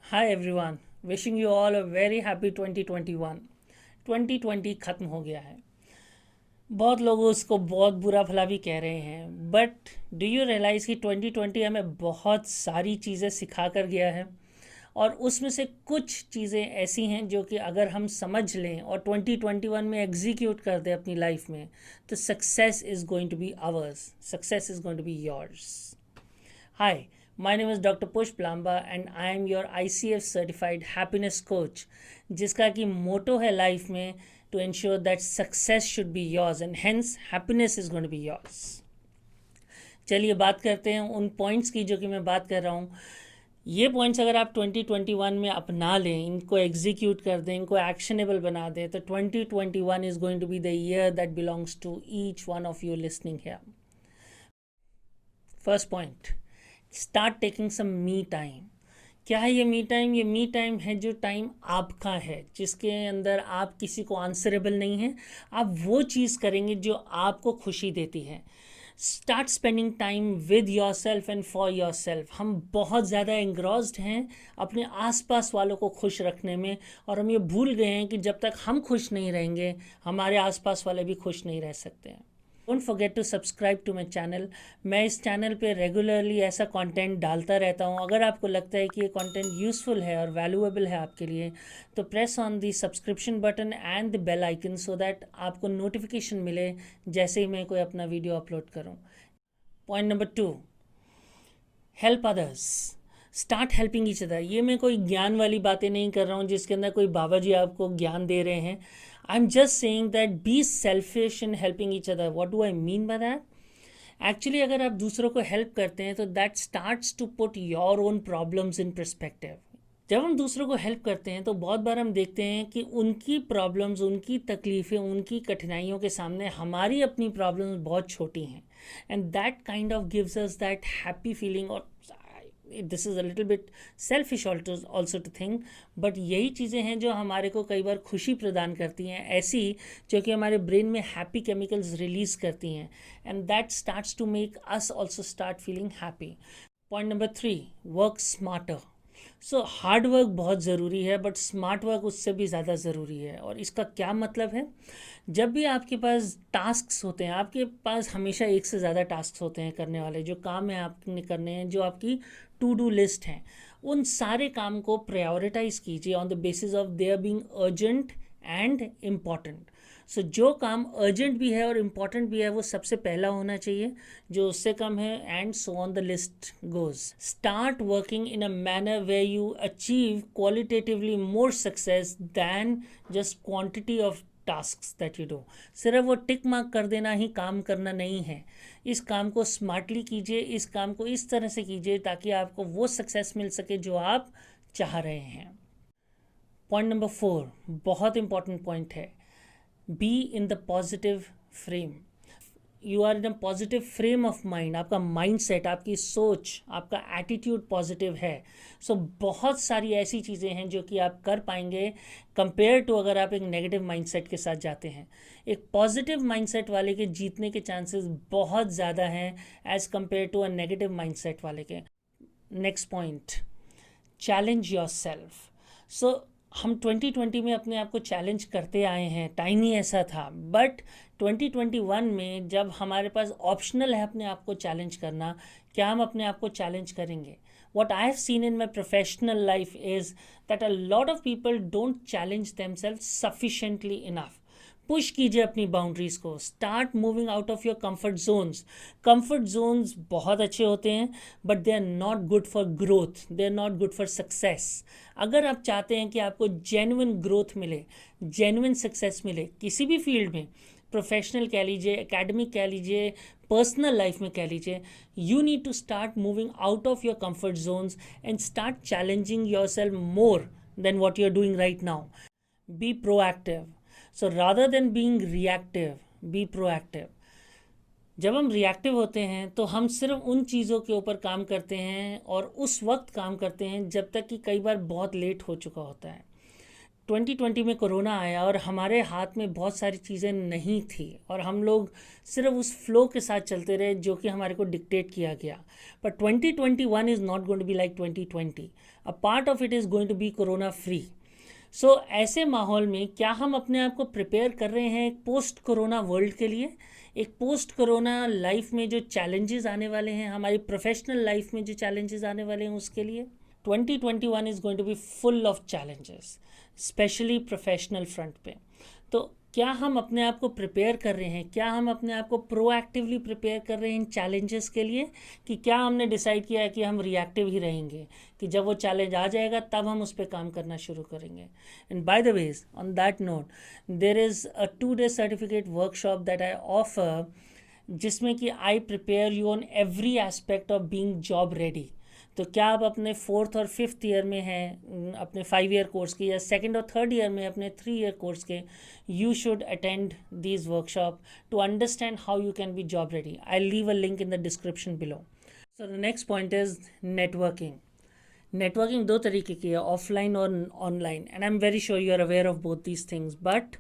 Hi everyone, wishing you all a very happy 2021. 2020 खत्म हो गया है। बहुत लोग उसको बहुत बुरा भला भी कह रहे हैं, बट डू यू रियलाइज़ कि 2020 हमें बहुत सारी चीज़ें सिखा कर गया है। और उसमें से कुछ चीज़ें ऐसी हैं जो कि अगर हम समझ लें और 2021 में एग्जीक्यूट कर दें अपनी लाइफ में, तो success is going to be ours, success is going to be yours. Hi, my name is Dr. Push Plamba and I am your ICF certified happiness coach, जिसका कि मोटो है लाइफ में to ensure that success should be yours and hence happiness is going to be yours. चलिए बात करते हैं उन points की जो कि मैं बात कर रहा हूँ। ये पॉइंट्स अगर आप 2021 में अपना लें, इनको एग्जीक्यूट कर दें, इनको एक्शनेबल बना दें, तो 2021 is going to be the year that belongs to each one of you listening here. First point, start taking some me time. क्या है ये मी टाइम? ये मी टाइम है जो टाइम आपका है, जिसके अंदर आप किसी को आंसरेबल नहीं हैं। आप वो चीज़ करेंगे जो आपको खुशी देती है। Start spending time with your self and for your self. हम बहुत ज़्यादा एंग्रॉस्ड हैं अपने आसपास वालों को खुश रखने में, और हम ये भूल गए हैं कि जब तक हम खुश नहीं रहेंगे हमारे आसपास वाले भी खुश नहीं रह सकते हैं। Don't forget to subscribe to my channel. मैं इस चैनल पे रेगुलरली ऐसा कंटेंट डालता रहता हूँ। अगर आपको लगता है कि ये कंटेंट यूज़फुल है और वैल्यूएबल है आपके लिए, तो press on the subscription button and the bell icon so that आपको नोटिफिकेशन मिले जैसे ही मैं कोई अपना वीडियो अपलोड करूँ। Point number 2, help others. Start helping each other. ये मैं कोई ज्ञान वाली बातें नहीं कर रहा हूँ जिसके अंदर कोई बाबा जी आपको ज्ञान दे रहे हैं। I am just saying that be selfish in helping each other. What do I mean by that? Actually अगर आप दूसरों को हेल्प करते हैं तो that starts to put your own problems in perspective. जब हम दूसरों को हेल्प करते हैं तो बहुत बार हम देखते हैं कि उनकी प्रॉब्लम्स, उनकी तकलीफ़ें, उनकी कठिनाइयों के सामने हमारी अपनी प्रॉब्लम्स बहुत छोटी हैं, and that kind of gives us that happy feeling. और this is a little bit selfish also to think, but यही चीज़ें हैं जो हमारे को कई बार खुशी प्रदान करती हैं, ऐसी जो कि हमारे ब्रेन में हैप्पी केमिकल्स रिलीज़ करती हैं, and that starts to make us also start feeling happy. Point number 3, work smarter. So hard work बहुत ज़रूरी है, बट स्मार्ट वर्क उससे भी ज़्यादा ज़रूरी है। और इसका क्या मतलब है? जब भी आपके पास टास्क्स होते हैं, आपके पास हमेशा एक से ज़्यादा टास्क्स होते हैं करने वाले, जो काम है आपने करने हैं, जो आपकी टू डू लिस्ट हैं, उन सारे काम को प्रायोरिटाइज कीजिए on the basis of their being urgent and important. So जो काम अर्जेंट भी है और इम्पॉर्टेंट भी है वो सबसे पहला होना चाहिए, जो उससे कम है, and so on the list goes. Start working in a manner way you achieve qualitatively more success than just quantity of tasks that you do. सिर्फ वो टिक मार्क कर देना ही काम करना नहीं है। इस काम को स्मार्टली कीजिए, इस काम को इस तरह से कीजिए ताकि आपको वो सक्सेस मिल सके जो आप चाह रहे हैं। पॉइंट नंबर 4 बहुत इंपॉर्टेंट पॉइंट है, be in the positive frame. You are in a positive frame of mind. आपका माइंड सेट, आपकी सोच, आपका एटीट्यूड पॉजिटिव है। सो बहुत सारी ऐसी चीज़ें हैं जो कि आप कर पाएंगे कंपेयर टू अगर आप एक नेगेटिव माइंड सेट के साथ जाते हैं। एक पॉजिटिव माइंड सेट वाले के जीतने के चांसेस बहुत ज़्यादा हैं as compared to a negative mind set वाले के। Next point, challenge yourself. So हम 2020 में अपने आप को चैलेंज करते आए हैं, टाइम ही ऐसा था, बट 2021 में जब हमारे पास ऑप्शनल है अपने आप को चैलेंज करना, क्या हम अपने आप को चैलेंज करेंगे? What I have seen in my professional life is that a lot of people don't challenge themselves sufficiently enough. Push कीजिए अपनी बाउंड्रीज को, start moving out of your comfort zones. Comfort zones बहुत अच्छे होते हैं, but they are not good for growth, they are not good for success. अगर आप चाहते हैं कि आपको जेन्युइन ग्रोथ मिले, जेन्युइन सक्सेस मिले किसी भी फील्ड में, प्रोफेशनल कह लीजिए, एकेडमिक कह लीजिए, पर्सनल लाइफ में कह लीजिए, you need to start moving out of your comfort zones and start challenging yourself more than what you are doing right now. Be proactive. So rather than being reactive, be proactive. जब हम reactive होते हैं तो हम सिर्फ उन चीज़ों के ऊपर काम करते हैं और उस वक्त काम करते हैं जब तक कि कई बार बहुत लेट हो चुका होता है। 2020 में कोरोना आया और हमारे हाथ में बहुत सारी चीज़ें नहीं थी और हम लोग सिर्फ उस फ्लो के साथ चलते रहे जो कि हमारे को डिक्टेट किया गया. पर 2021 is not going to be like 2020. A part of it is going to be corona free. So ऐसे माहौल में क्या हम अपने आप को प्रिपेयर कर रहे हैं एक पोस्ट कोरोना वर्ल्ड के लिए, एक पोस्ट कोरोना लाइफ में जो चैलेंजेस आने वाले हैं, हमारी प्रोफेशनल लाइफ में जो चैलेंजेस आने वाले हैं उसके लिए. 2021 is going to be full of challenges, specially professional front पे. तो क्या हम अपने आप को प्रिपेयर कर रहे हैं, क्या हम अपने आप को प्रोएक्टिवली प्रिपेयर कर रहे हैं इन चैलेंजेस के लिए, कि क्या हमने डिसाइड किया है कि हम रिएक्टिव ही रहेंगे, कि जब वो चैलेंज आ जाएगा तब हम उस पर काम करना शुरू करेंगे. And by the ways, on that note, there is a 2-day certificate workshop that I offer, जिसमें कि I prepare you on every aspect of being job ready. तो क्या आप अपने 4th और 5th ईयर में हैं अपने 5-year कोर्स के, या 2nd और 3rd ईयर में अपने 3-year कोर्स के, you should attend this workshop to understand how you can be job ready. I leave a link in the description below. So the next point is networking. Networking दो तरीके की है, offline और online, and I am very sure you are aware of both these things. But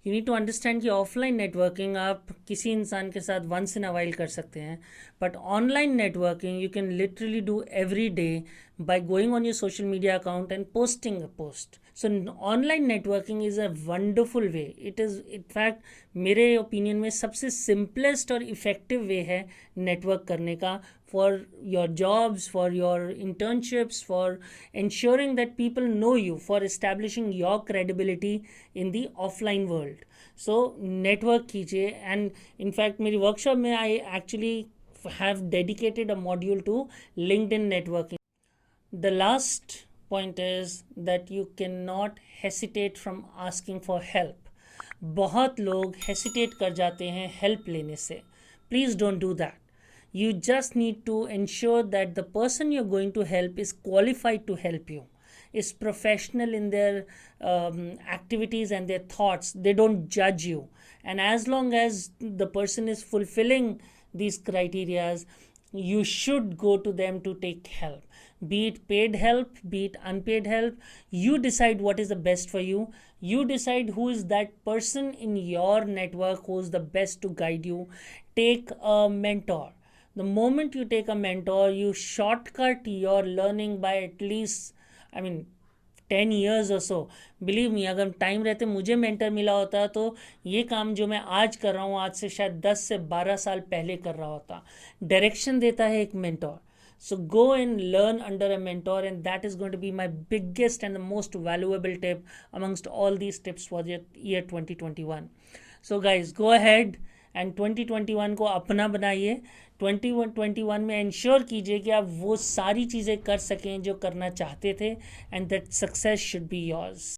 you need to understand कि offline networking आप किसी इंसान के साथ वंस इन अ वाइल कर सकते हैं, but online networking you can literally do every day by going on your social media account and posting a post. So online networking is a wonderful way. It is in fact मेरे opinion में सबसे simplest और effective वे है network करने का, for your jobs, for your internships, for ensuring that people know you, for establishing your credibility in the offline world. So network कीजिए. And in fact मेरी workshop में I actually have dedicated a module to LinkedIn networking. The last point is that you cannot hesitate from asking for help. बहुत लोग hesitate कर जाते हैं help लेने से. Please don't do that. You just need to ensure that the person you're going to help is qualified to help you, is professional in their activities and their thoughts. They don't judge you. And as long as the person is fulfilling these criterias, you should go to them to take help. Be it paid help, be it unpaid help, you decide what is the best for you. You decide who is that person in your network who is the best to guide you. Take a mentor. The moment you take a mentor, you shortcut your learning by at least, 10 years or so. Believe me, अगर time रहते मुझे mentor मिला होता तो ये काम जो मैं आज कर रहा हूँ आज से शायद 10 से 12 साल पहले कर रहा होता. डायरेक्शन देता है एक mentor. So go and learn under a mentor, and that is going to be my biggest and the most valuable tip amongst all these tips for the year 2021. So guys, go ahead and 2021 को अपना बनाइए. 2021 में ensure कीजिए कि आप वो सारी चीज़ें कर सकें जो करना चाहते थे, and that success should be yours.